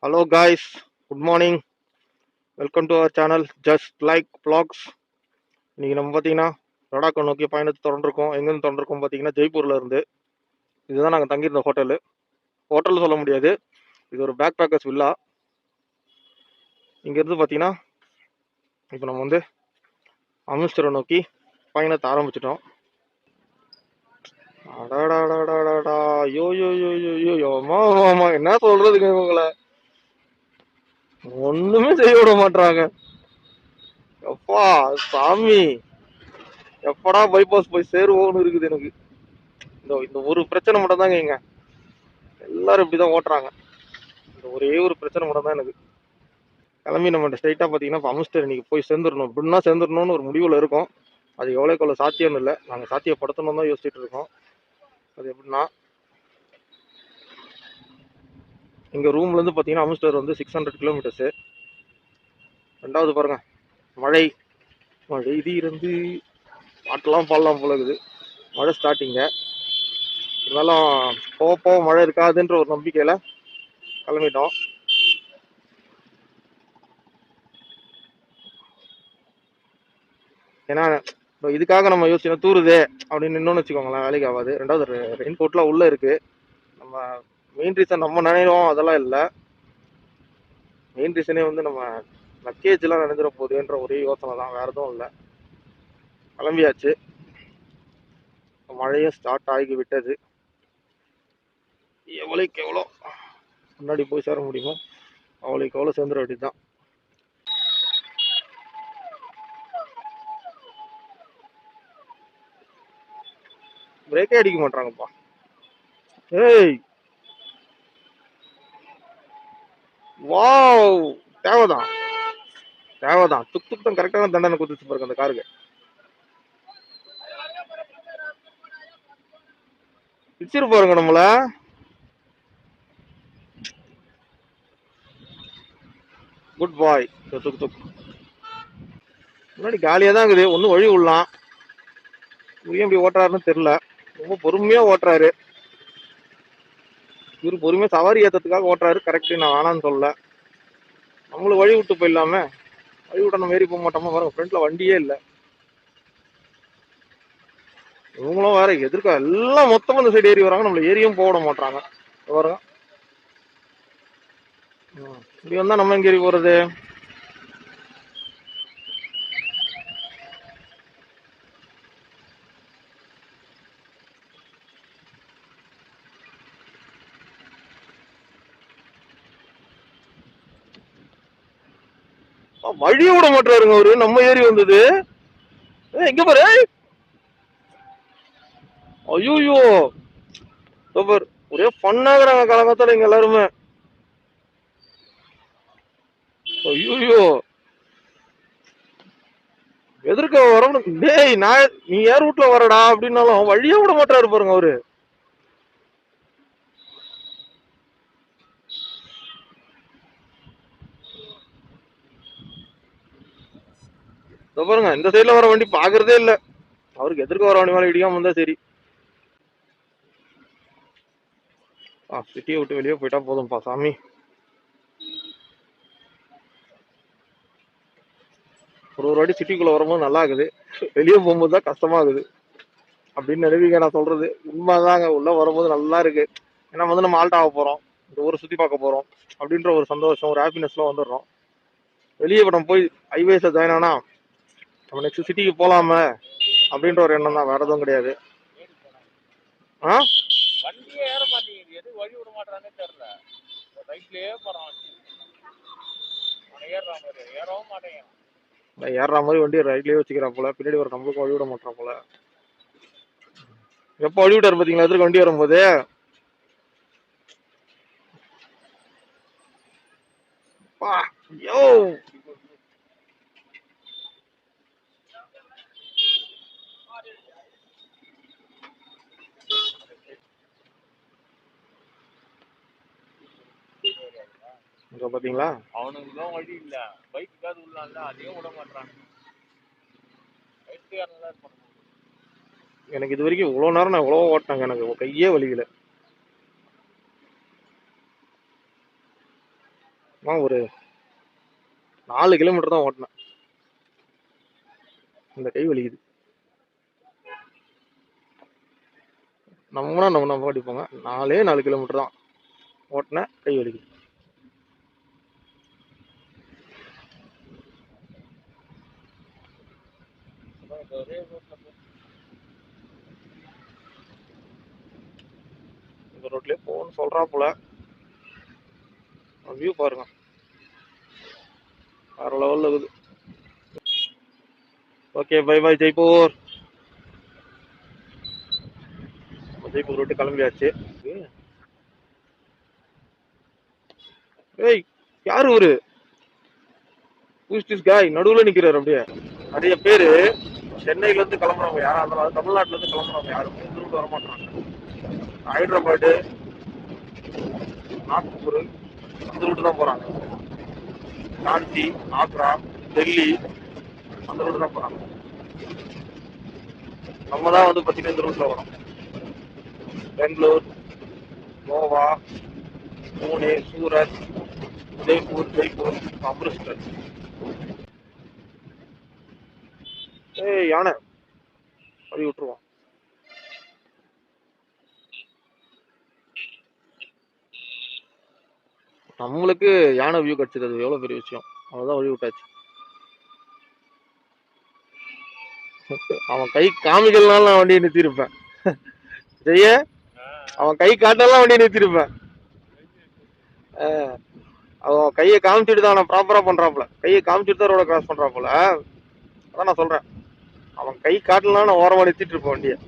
Hello guys, good morning. Welcome to our channel Just Like Vlogs. இன்னைக்கு நம்ம பார்த்தீங்கன்னா லடாக்கை நோக்கி பயணத்தை தொடர்ந்துருக்கோம். எங்கேருந்து தொடர்ந்துருக்கோம் பார்த்தீங்கன்னா ஜெய்ப்பூர்ல இருந்து. இதுதான் நாங்கள் தங்கியிருந்த ஹோட்டலு. ஹோட்டல் சொல்ல முடியாது, இது ஒரு பேக் பேக்கர்ஸ் வில்லா. இங்கேருந்து பார்த்தீங்கன்னா இப்போ நம்ம வந்து அமிர்தசரை நோக்கி பயணத்தை ஆரம்பிச்சிட்டோம். அடாடாடாடாடா, யோ யோ யோ யோ யோ யோ அம்மா அம்மா என்ன சொல்றதுங்க இவங்களை, ஒண்ணுமே செய்ய விட மாட்டாங்க. அப்பா சாமி, எப்படா பைபாஸ் போய் சேருவோம்னு இருக்குது எனக்கு. இந்த ஒரு பிரச்சனை மட்டும் தாங்க இங்க எல்லாரும் இப்படிதான் ஓட்டுறாங்க. இந்த ஒரே ஒரு பிரச்சனை மட்டும் தான் எனக்கு. கிளம்பி நம்ம ஸ்ட்ரைட்டா பாத்தீங்கன்னா இப்போ அமிர்தசர் இன்னைக்கு போய் சேர்ந்துடணும், இப்படின்னா சேர்ந்துடணும்னு ஒரு முடிவுல இருக்கும். அது எவ்வளோக்கு எவ்வளோ சாத்தியம்னு இல்லை, நாங்க சாத்தியப்படுத்தணும் தான் யோசிச்சுட்டு இருக்கோம். அது எப்படின்னா எங்க ரூம்ல இருந்து பாத்தீங்கன்னா அமிர்தசர் வந்து 600 கிலோமீட்டர்ஸ். ரெண்டாவது பாருங்க, மழை மழை இது இருந்து பாட்டெல்லாம் பாடலாம் போல இருக்குது. மழை ஸ்டார்டிங்க, இருந்தாலும் போக போக மழை இருக்காதுன்ற ஒரு நம்பிக்கையில கிளம்பிட்டோம். ஏன்னா இப்போ இதுக்காக நம்ம யோசிச்சோம் தூருது அப்படின்னு இன்னொன்னு வச்சுக்கோங்களேன், வேலைக்கு ஆகாது. ரெண்டாவது ரெயின் கோட்லாம் உள்ள இருக்கு. நம்ம மெயின் ரீசன் நம்ம நினைக்கிறோம் அதெல்லாம் இல்லை. மெயின் ரீசனே வந்து நம்ம லக்கேஜ் எல்லாம் நினைஞ்சிட போகுதுன்ற ஒரே யோசனை தான், வேற எதுவும் இல்லை. கிளம்பியாச்சு, மழையும் ஸ்டார்ட் ஆகி விட்டது. எவ்வளோக்கு எவ்வளோ முன்னாடி போய் சேர முடியுமோ அவ்வளோக்கு எவ்வளோ சேர்ந்துட வேண்டியதுதான். பிரேக்கே அடிக்க மாட்டாங்கப்பா. ஏய் வாவ், தேவைதான் தேவைதான். துக் துக் தான் கரெக்டான தண்டனை கொடுத்துச்சு பாருங்க அந்த காருக்கு. பிடிச்சிரு பாருங்க நம்மள. குட் பாய். துக் துக் முன்னாடி காலியா தான் இருக்குது, ஒன்னும் வழி விடலாம். ஏன் இப்படி ஓட்டுறாருன்னு தெரியல, ரொம்ப பொறுமையா ஓட்டுறாரு. இவரு பொறுமையா சவாரி ஏற்றத்துக்காக ஓட்டுறாரு, கரெக்ட், நான் வேணான்னு சொல்லல. நம்மளும் வழி விட்டு போயிடலாமே, வழி விட நம்ம ஏறி போக மாட்டோமா? பாருங்க ஃப்ரண்ட்ல வண்டியே இல்லை. இவங்களும் வேற எதிர்க்க எல்லாம் மொத்தமா இந்த சைடு ஏறி வராங்க, நம்மள ஏரியும் போக விட மாட்டாங்க. பாருங்க, இப்படி வந்தா நம்ம எங்க ஏறி போறது? வழிய விட மாட்டாருங்க அவரு, நம்ம ஏறி வந்தது. எங்க பாரு, ஐயோ சூப்பர். ஒரே ஃபன்னாகிறாங்க காலங்காத்தால இங்க எல்லாருமே. ஐயோ எதிர்க்க வரணும், டேய் நான் நீ ஏர் ரூட்ல வரடா அப்படின்னாலும் வழியே விட மாட்டாரு பாருங்க அவரு. பாருங்க இந்த சைட்ல வர வண்டி பாக்குறதே இல்ல, அவருக்கு எதிர்க்க வர வண்டி மேல இடிக்காம வந்தா சரி. சிட்டியை விட்டு வெளியே போயிட்டா போதும்பா சாமி. ஒரு வாட்டி சிட்டிக்குள்ள வரும்போது நல்லா இருக்குது, வெளியே போகும்போது தான் கஷ்டமாகுது அப்படின்னு நினைவீங்க. நான் சொல்றது உண்மைதாங்க. உள்ள வரும்போது நல்லா இருக்கு, ஏன்னா வந்து நம்ம ஆல்ட் ஆக போறோம், இந்த ஊரை சுத்தி பார்க்க போறோம் அப்படின்ற ஒரு சந்தோஷம், ஒரு ஹாப்பினஸ்லாம் வந்துடுறோம். வெளியே நம்ம போய் ஹைவேஸ்ல ஜாயின் ஆனா நம்ம நெக்ஸ்ட் சிட்டிக்கு போலாமே அப்படின்ற ஒரு எண்ணம் தான், வேற எதுவும் கிடையாது. வண்டியே ஏற மாட்டேங்குது, எது வழி விட மாட்டாங்கன்னு தெரியல. ரைட்லயே போறான், ஏறவும் மாட்டேங்க. ஏறுற மாதிரி வண்டி ரைட்லயே வச்சுக்கிறான் போல, பின்னாடி ஒரு நம்மளுக்கும் வழி விட மாட்டான் போல. எப்ப வழி விட்டாரு பாத்தீங்களா எதிர்க்க வண்டி வரும்போது. யோ பாத்தீங்களா, அவனுக்கு தான் வழி இல்ல, பைக்குக்காவது உள்ளான்ல, அதையும் விட மாட்டாங்க. எனக்கு இது வரைக்கும் இவ்வளவு நேரம் நான் எவ்வளவோ ஓட்டினாங்க, எனக்கு கையே வலிக்கல. ஒரு 4 கிலோமீட்டர் தான் ஓட்டினேன். இந்த கை வலிக்குது. நம்ம பாட்டி போங்க. 4 கிலோமீட்டர் தான் ஓட்டினேன், கை வலிக்குது. இந்த ரோட்லயே போகணும்னு சொல்றாப்புல. வியூ பாருங்க, வேற லெவல்ல இருக்குது. Okay, bye bye Jaipur. Jaipur விட்டு கிளம்பியாச்சு. ஏய், யாரு ஒரு காய் நடுவுல நிக்கிறாரு. அப்படியே நிறைய பேரு சென்னையில இருந்து கிளம்புறவங்க யாரா இருந்தாலும், தமிழ்நாட்டுல இருந்து கிளம்புறவங்க யாரும் இந்த ரூட் வர மாட்டாங்க. ஹைதராபாடு, நாக்பூர் அந்த ரூட்டு தான் போறாங்க. ராஞ்சி, ஆக்ரா, டெல்லி அந்த ரூட்டு தான் போறாங்க. நம்ம தான் வந்து பாத்தீங்கன்னா இந்த ரூட்ல வரோம். பெங்களூர், கோவா, புனே, சூரத், உதய்பூர், ஜெய்ப்பூர், அம்ரித்சர். ஏய், யானை அப்படி விட்டுருவோம். நம்மளுக்கு யானை வியூ கிடைச்சது, அது எவ்வளவு பெரிய விஷயம். அவ்வளவுதான், வழி விட்டாச்சு. அவன் கை காமிக்கலனால நான் வண்டியை நிறுத்திருப்பேன். ஜெய, அவன் கை காட்டலாம் வண்டியை நிறுத்திருப்பேன். அவன் கையை காமிச்சிட்டு தான் அவன் ப்ராப்பரா பண்றாப்புல. கையை காமிச்சிட்டு தான் ரோட கிராஸ் பண்றாப்புல. அதான் நான் சொல்றேன், அவன் கை காட்டலாம் நான் ஓரமா நிறுத்திட்டு இருப்பேன் வண்டியை.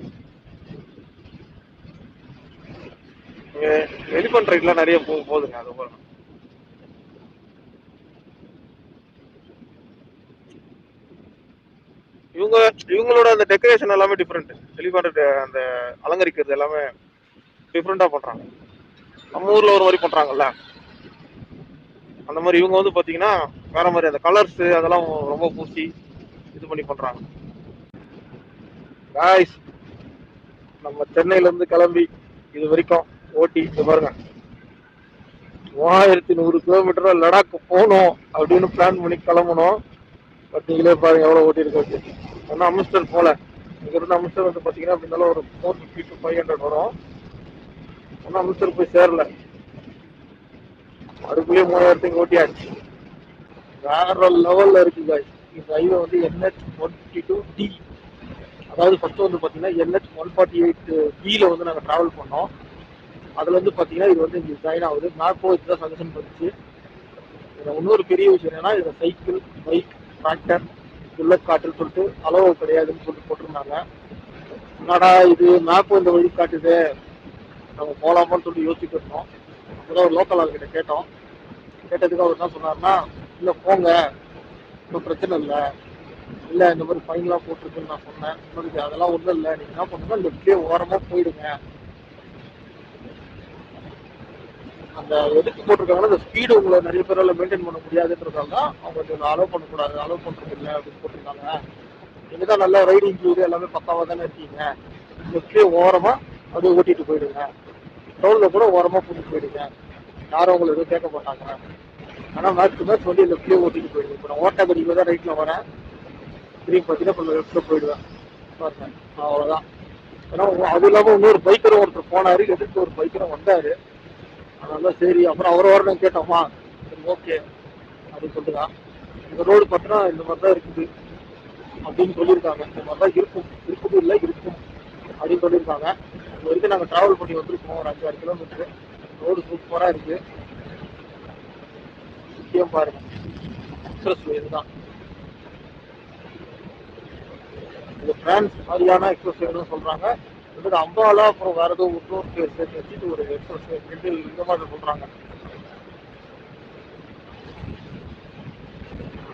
எலிபென்ட் ரைட்லாம் நிறைய போகுதுங்க, அது பாருங்க. இவங்களோட அந்த டெக்கரேஷன் எல்லாமே டிஃப்ரெண்ட். எலிபென்ட் அந்த அலங்கரிக்கிறது எல்லாமே டிஃப்ரெண்டா பண்றாங்க. நம்ம ஊர்ல ஒரு மாதிரி பண்றாங்கல்ல, அந்த மாதிரி இவங்க வந்து பாத்தீங்கன்னா வேற மாதிரி அந்த கலர்ஸ் அதெல்லாம் ரொம்ப பூசி இது பண்ணி பண்றாங்க. காய்ஸ், நம்ம சென்னையில இருந்து கிளம்பி இது வரைக்கும் ஓட்டி இது பாருங்க 3100 கிலோமீட்டர் லடாக் போகணும் அப்படின்னு பிளான் பண்ணி கிளம்பணும். பட் நீங்களே பாருங்க எவ்வளவு ஓட்டி இருக்கு. ஒன்னும் அமிர்தசர் போல, இங்க இருந்து அமிர்தசர் வந்து பாத்தீங்கன்னா அப்படின்னாலும் ஒரு 450 to 500 வரும். ஒன்னும் அமிர்தசர் போய் சேரல, அதுக்குள்ளேயே 3000 ஓட்டியாச்சு. வேற லெவல்ல இருக்கு காய்ஸ். இந்த ஹைவே வந்து NH-152D, அதாவது ஃபர்ஸ்ட் வந்து பாத்தீங்கன்னா NH-148B வந்து நாங்க டிராவல் பண்ணோம். அதுல வந்து பாத்தீங்கன்னா இது வந்து இங்க ஜாயின் ஆகுது. மேப்போ இதுதான் சஜஷன் பண்ணிச்சு. இன்னொரு பெரிய விஷயம் என்னன்னா, இதுல சைக்கிள், பைக், டிராக்டர், புல்லட் காட்டுன்னு சொல்லிட்டு அளவு கிடையாதுன்னு சொல்லிட்டு போட்டிருந்தாங்க. என்னடா இது மேப்போ இந்த வழி காட்டுது, நம்ம போலாமான்னு சொல்லிட்டு யோசிச்சுட்டு இருந்தோம். அப்பதான் ஒரு லோக்கல் ஆள்கிட்ட கேட்டோம். கேட்டதுக்கு அவர் என்ன சொன்னார்னா, இல்ல போங்க, ஒன்றும் பிரச்சனை இல்லை, இல்லை இந்த மாதிரி ஃபைன்லாம் போட்டிருக்குன்னு நான் சொன்னேன். இன்னொரு அதெல்லாம் ஒன்றும் இல்லை, நீங்கள் என்ன பண்ணுங்க, லெஃப்ட்லேயே ஓரமாக போயிடுங்க. அந்த எதுக்கு போட்டிருக்காங்கன்னா, அந்த ஸ்பீடு உங்களை நிறைய பேரால் மெயின்டைன் பண்ண முடியாதுன்றதால தான் அவங்க அலோவ் பண்ணக்கூடாது, அலோவ் பண்ணுறது இல்லை அப்படின்னு போட்டிருக்காங்க. நீங்கள் தான் நல்லா ரைடிங் இது எல்லாமே பக்காவாக தானே இருக்கீங்க, லெஃப்ட்லேயே ஓரமாக அப்படியே ஓட்டிட்டு போயிடுங்க, டவுனில் கூட ஓரமாக கூட்டிட்டு போயிடுங்க, யாரும் உங்களை எதுவும் கேட்க மாட்டாங்க. ஆனால் மேக்ஸ் வண்டி லெஃப்ட்லேயே ஓட்டிட்டு போயிடுங்க. இப்போ நான் ஓட்டாக்கடியில் தான் ரைட்டில் வரேன், திரும்பி பார்த்தீங்கன்னா கொஞ்சம் லெஃப்ட்டில் போயிடுவேன் பாருங்க. அவ்வளோதான். ஏன்னா அது இல்லாமல் இன்னொரு பைக்கரும் ஒருத்தர் போனார், எதிர்த்து ஒரு பைக்கரும் வந்தார். அதனால சரி, அப்புறம் அவர் வரணும் கேட்டோமா, சரி ஓகே அப்படின்னு சொல்லிட்டுதான். இந்த ரோடு பார்த்தா இந்த மாதிரி தான் இருக்குது அப்படின்னு சொல்லியிருக்காங்க. இந்த மாதிரி தான் இருக்கும், இருக்குது இல்லை இருக்கும் அப்படின்னு சொல்லியிருக்காங்க. இது வரைக்கும் நாங்கள் ட்ராவல் பண்ணி வந்துருக்கோம் ஒரு 5-6 கிலோமீட்டரு. ரோடு சூப்பராக இருக்கு. முக்கியம் பாருங்க, எக்ஸ்பிரஸ் வே இதுதான். இது பிரான்ஸ் ஹரியானா எக்ஸ்பிரஸ் வேன்னு சொல்றாங்க. இது அம்பாலா, அப்புறம் வேற ஏதோ இன்னொரு பேர் சேர்த்து வச்சுட்டு ஒரு எக்ஸ்பிரஸ் வே ரெண்டு இந்த மாதிரி சொல்றாங்க.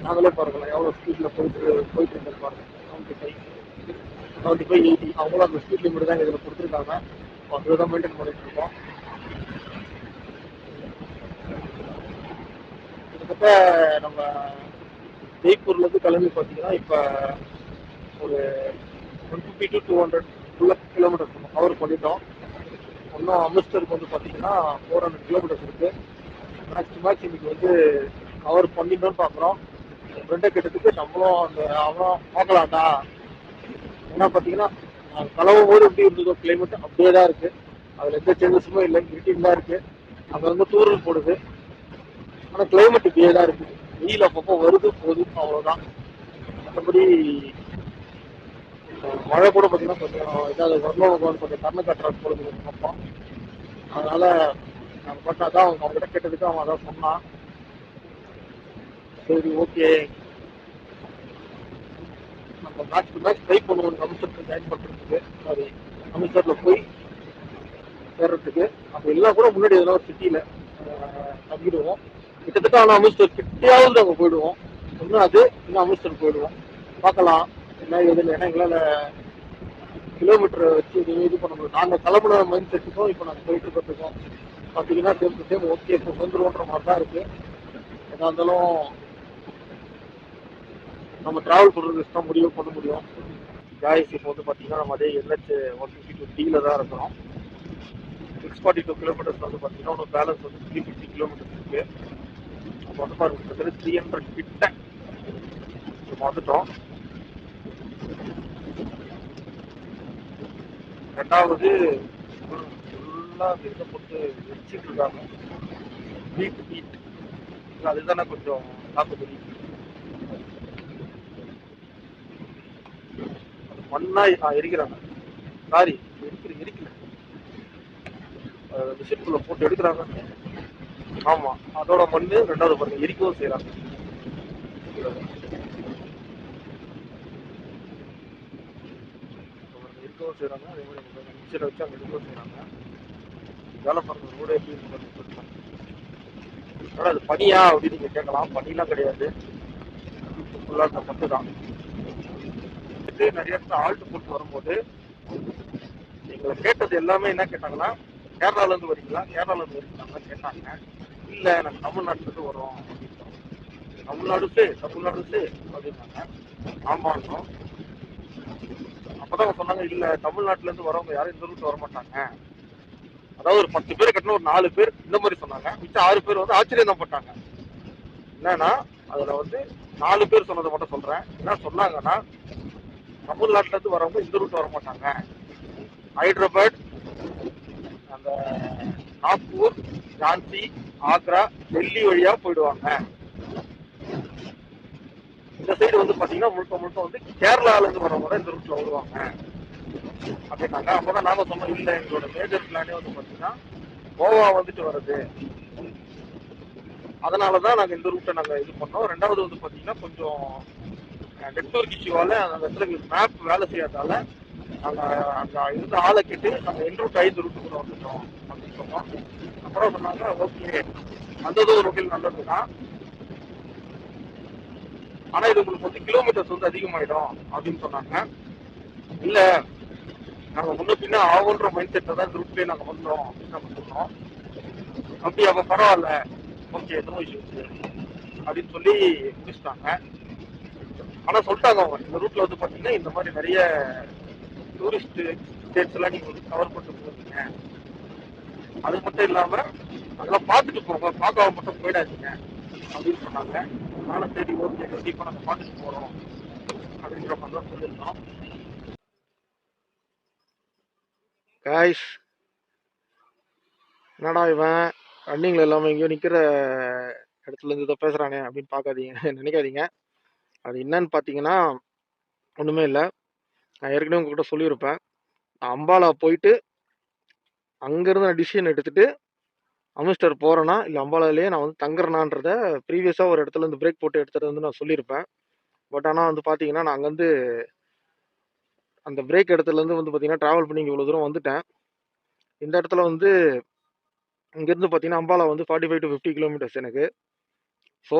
நாங்களே பாருங்களேன் எவ்வளோ ஸ்பீடில் போயிட்டு இருந்தது பாருங்க. 75, 80 அவங்களும் அந்த ஸ்பீட் லிமிட் தான் இதில் கொடுத்துருக்காங்க. அதுதான் மெயின்டைன் பண்ணிட்டு இருக்கோம். கிட்டத்தட்ட நம்ம ஜெய்ப்பூர்லேருந்து கிளம்பி பார்த்தீங்கன்னா இப்போ ஒரு 150 to 200 கிலோமீட்டர்ஸ் நம்ம கவர் பண்ணிட்டோம். இன்னும் அமிர்தசருக்கு வந்து பார்த்தீங்கன்னா 400 கிலோமீட்டர்ஸ் இருக்குது. மேட்ச் மேட்ச் இன்னைக்கு வந்து கவர் பண்ணிடணும்னு பார்க்குறோம். ஃப்ரெண்டை கிட்டத்துக்கு நம்மளும் அந்த அவனும் பார்க்கலாம்டா. ஏன்னா பார்த்தீங்கன்னா கிளம்பும் போது எப்படி இருந்ததோ கிளைமேட் அப்படியே தான் இருக்கு. அதில் எந்த சேஞ்சஸுமே இல்லை, இருட்டிங் தான் இருக்கு. அங்கே வந்து தூரல் போடுது, ஆனால் கிளைமேட் இப்படியே தான் இருக்கு. வெயில் அப்பப்போ வருது போகுது, அவ்வளோதான். மற்றபடி மழை கூட பார்த்தீங்கன்னா கொஞ்சம் ஏதாவது வரணும் கொஞ்சம் கண்ணு கட்டுறது போடுது அப்போ. அதனால நான் பட் அதான் அவங்க கிட்ட கேட்டதுக்கு அவன் அதான் சொன்னான். சரி ஓகே, நம்ம மேட்ச் டு மேட்ச் ட்ரை பண்ணுவோம் அமிர்தத்தில் ஜாயின் பண்ணுறதுக்கு, சாரி அமிர்தத்தில் போய் சேர்றதுக்கு. அப்படி எல்லாம் கூட முன்னாடி எதனா ஒரு சிட்டியில் தங்கிடுவோம். கிட்டத்தட்ட ஆனால் அமிர்தர் கிட்டையாவது நாங்கள் போயிடுவோம். இன்னும் அது இன்னும் அமிர்தர் போயிடுவோம். பார்க்கலாம் என்ன எதுன்னு. ஏன்னா எங்களால் கிலோமீட்டர் வச்சு இது பண்ண முடியும். நாங்கள் கிளம்புன மைண்ட் செட்டுக்கும் இப்போ நாங்கள் போயிட்டு இருக்கிறதுக்கும் பார்த்தீங்கன்னா சேம் ஓகே இப்போ வந்துருவோன்ற மாதிரி தான் இருக்குது. எதா இருந்தாலும் நம்ம ட்ராவல் பண்ணுறது தான் முடிவு பண்ண முடியும். காய்ஸ் இப்போ வந்து பார்த்தீங்கன்னா நம்ம அதே NH 152D தான் இருக்கிறோம். 642 கிலோமீட்டர்ஸ் வந்து பார்த்தீங்கன்னா ஒரு பேலன்ஸ் வந்து 350 கிலோமீட்டர்ஸ் இருக்குது. அப்போ வந்து பாருங்க 300 கிட்ட வந்துட்டோம். ரெண்டாவது ஃபுல்லாக இதை போட்டு வச்சுட்டு இருக்காங்க. ஹீட் அதுதானே கொஞ்சம் தாக்குதல். அது மண்ணா எரிக்கிறாங்க. சாரி எரிக்கல, மிஷின்குள்ள போட்டு எடுக்கிறாங்க. ஆமா, அதோட மண்ணு ரெண்டாவது பாருங்க எரிக்கவும் செய்யறாங்க. எடுக்கவும் செய்யறாங்க, அதே மாதிரி மிஷினை வச்சு அங்கே எடுக்கவும் செய்யறாங்க. வேலை பாருங்க ரோடு எப்படி இருக்கு. ஆனால் அது பனியா அப்படின்னு நீங்க கேட்கலாம். பனிலாம் கிடையாது, ஃபுல்லாக அந்த மண்ணு தான். நிறைய இடத்துல ஆல்ட் போட்டு வரும்போது எங்களை கேட்டது எல்லாமே என்ன கேட்டாங்கன்னா, கேரளால இருந்து வரீங்களா, கேரளால இருந்து வரீங்களா கேட்டாங்க. இல்ல நாங்க தமிழ்நாட்டுல இருந்து வரோம் அப்படின்றோம். தமிழ்நாடு அப்படின்னாங்க. ஆமான்றோம். அப்பதான் சொன்னாங்க இல்ல தமிழ்நாட்டுல இருந்து வரவங்க யாரும் இந்த ரூட் வர மாட்டாங்க. அதாவது ஒரு 10 பேர் கட்டின ஒரு 4 பேர் இந்த மாதிரி சொன்னாங்க. மிச்சம் 6 பேர் வந்து ஆச்சரியம் தான் பட்டாங்க. என்னன்னா அதுல வந்து 4 பேர் சொன்னதை மட்டும் சொல்றேன். என்ன சொன்னாங்கன்னா, தமிழ்நாட்டுல இருந்து வரவங்க இந்த ரூட் வர மாட்டாங்க. ஹைதராபாத், அந்த நாக்பூர், ஜான்சி, ஆக்ரா, டெல்லி வழியா போயிடுவாங்க. இந்த சைடு வந்து பாத்தீங்கன்னா முழுக்க வந்து கேரளால இருந்து வரவங்க தான் இந்த ரூட்ல வருவாங்க அப்படின்னாங்க. அப்பதான் நாம சொன்னோம் இல்ல எங்களோட மேஜர் பிளானே வந்து பாத்தீங்கன்னா கோவா வந்துட்டு வருது, அதனாலதான் நாங்க இந்த ரூட்டை நாங்க இது பண்ணோம். ரெண்டாவது வந்து பாத்தீங்கன்னா கொஞ்சம் நெட்வொர்க் இஷ்யூவால அந்த இடத்துல எங்களுக்கு மேப் வேலை செய்யாதால நாங்க அங்க இருந்த ஆளை கேட்டு நாங்க என் ரூட் 5 ரூட்டுக்குள்ள வந்துட்டோம் அப்படின்னு சொன்னோம். அப்புறம் சொன்னாங்க ஓகே வந்ததும் ஒரு வகையில் நல்லதுதான், ஆனா இது உங்களுக்கு வந்து கிலோமீட்டர்ஸ் வந்து அதிகமாயிடும் அப்படின்னு சொன்னாங்க. இல்ல நாங்க முன்ன பின்ன ஆகுன்ற மைண்ட் செட்ல தான் இந்த ரூட்லயே நாங்க வந்தோம் அப்படின்னு நம்ம சொன்னோம். அப்படி அப்ப பரவாயில்ல ஓகே நோ இஷ்யூஸ் அப்படின்னு சொல்லி முடிச்சிட்டாங்க. ஆனா சொல்லிட்டாங்க அவங்க இந்த ரூட்ல வந்து பாத்தீங்கன்னா இந்த மாதிரி நிறைய டூரிஸ்ட் ஸ்டேட்ஸ் எல்லாம் நீங்க வந்து கவர் பண்ணிட்டு போவீங்க, அது மட்டும் இல்லாம அதெல்லாம் பார்த்துட்டு போங்க, பார்க்காம மட்டும் போயிடாதீங்க அப்படின்னு சொன்னாங்க. அதனால சரி ஓகே கண்டிப்பா நாங்க பார்த்துட்டு போறோம் அப்படின்ற மாதிரி தான் சொல்லியிருந்தோம். காய்ஸ் என்னடா இவன் ரன்னிங்ல இல்லாம எங்கேயோ நிக்கிற இடத்துல இருந்து இதை பேசுறானே அப்படின்னு பார்க்காதீங்க, நினைக்காதீங்க. அது என்னன்னு பார்த்தீங்கன்னா ஒன்றுமே இல்லை. நான் ஏற்கனவே உங்ககிட்ட சொல்லியிருப்பேன், அம்பாலா போயிட்டு அங்கேருந்து நான் டிசிஷன் எடுத்துட்டு அமிஸ்டர் போகிறேன்னா இல்லை அம்பாலாலேயே நான் வந்து தங்குறேனான்றத ப்ரீவியஸாக ஒரு இடத்துல இருந்து பிரேக் போட்டு எடுத்துகிட்டு வந்து நான் சொல்லியிருப்பேன். பட் ஆனால் வந்து பார்த்தீங்கன்னா நான் அங்கேருந்து அந்த பிரேக் இடத்துலேருந்து வந்து பார்த்தீங்கன்னா ட்ராவல் பண்ணி இவ்வளோ தூரம் வந்துட்டேன். இந்த இடத்துல வந்து இங்கேருந்து பார்த்தீங்கன்னா அம்பாலா வந்து 45 to 50 கிலோமீட்டர்ஸ் எனக்கு. ஸோ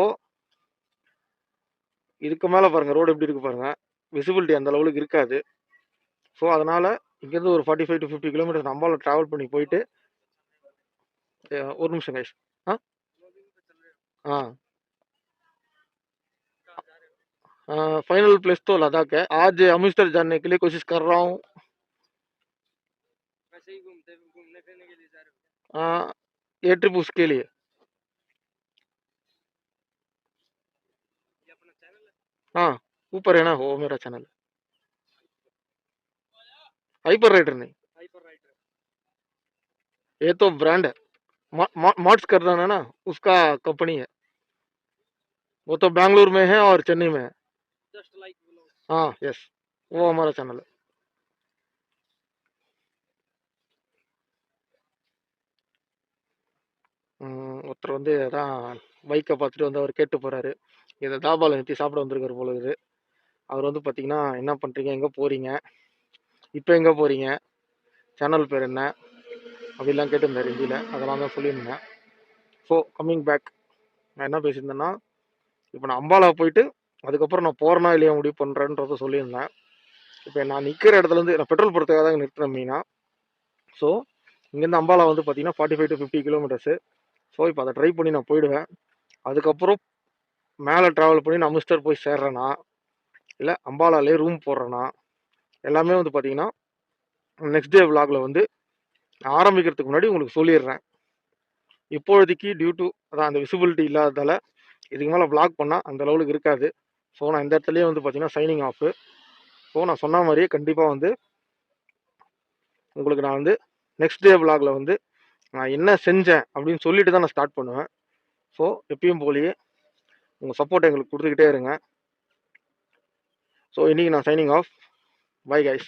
இதுக்கு மேலே பாருங்கள் ரோடு எப்படி இருக்கு பாருங்கள், விசிபிலிட்டி அந்த லெவலுக்கு இருக்காது. ஸோ அதனால் இங்கேருந்து ஒரு 45 to 50 கிலோமீட்டர்ஸ் அம்பாலா ட்ராவல் பண்ணி போயிட்டு ஒரு நிமிஷம் கைஸ். हाँ फाइनल प्लेस तो लद्दाख है। आज अमृतसर जाने के लिए कोशिश कर रहा हूँ। वैसे ही घूमने फिरने के लिए जा रहे हो? ये ट्रिप उसके लिए। हाँ, ऊपर है ना वो मेरा चैनल। हाइपर राइडर नहीं, ये तो ब्रांड है। मॉड्स कर रहा है ना, उसका कंपनी है। वो तो बैंगलोर में है और चेन्नई में है। हाँ यस, वो हमारा चैनल है। ஒருத்தர் வந்து அதான் பைக்கை பார்த்துட்டு வந்து அவர் கேட்டு போறாரு, இதை தாபாவில் நிறுத்தி சாப்பிட வந்திருக்காரு போல இருக்குது. அவர் வந்து பார்த்தீங்கன்னா என்ன பண்ணுறீங்க, எங்கே போகிறீங்க, இப்போ எங்கே போகிறீங்க, சேனல் பேர் என்ன அப்படிலாம் கேட்டிருந்தார் ஹிந்தியில். அதெல்லாம் தான் சொல்லியிருந்தேன். ஸோ கம்மிங் பேக், நான் என்ன பேசியிருந்தேன்னா, இப்போ நான் அம்பாலா போயிட்டு அதுக்கப்புறம் நான் போகிறேனா இல்லையா முடிவு பண்ணுறேன்றத சொல்லியிருந்தேன். இப்போ நான் நிற்கிற இடத்துலேருந்து நான் பெட்ரோல் போடுறதுக்காக தான் நிறுத்துறேன் மெயினாக. ஸோ இங்கேருந்து அம்பாலா வந்து பார்த்தீங்கன்னா 45 to 50 கிலோமீட்டர்ஸு. ஸோ இப்போ அதை ட்ரை பண்ணி நான் போயிடுவேன். அதுக்கப்புறம் மேலே ட்ராவல் பண்ணி நான் அமிர்தசர் போய் சேர்றேன்னா இல்லை அம்பாலாலே ரூம் போடுறேன்னா எல்லாமே வந்து பார்த்தீங்கன்னா நெக்ஸ்ட் டே விலாகில் வந்து ஆரம்பிக்கிறதுக்கு முன்னாடி உங்களுக்கு சொல்லிடுறேன். இப்போதைக்கு டியூ டு அதான் அந்த விசிபிலிட்டி இல்லாததால் இதுக்கு மேலே விலாக் பண்ணால் அந்த லெவலுக்கு இருக்காது. ஸோ நான் இந்த இடத்துலயே வந்து பார்த்தீங்கன்னா சைனிங் ஆஃப். ஸோ நான் சொன்ன மாதிரியே கண்டிப்பாக வந்து உங்களுக்கு நான் வந்து நெக்ஸ்ட் டே விலாகில் வந்து நான் என்ன செஞ்சேன் அப்படின்னு சொல்லிட்டு தான் நான் ஸ்டார்ட் பண்ணுவேன். ஸோ எப்பயும் போலியே உங்கள் சப்போர்ட் எங்களுக்கு கொடுத்துக்கிட்டே இருங்க. ஸோ இன்னைக்கு நான் சைனிங் ஆஃப். Bye guys.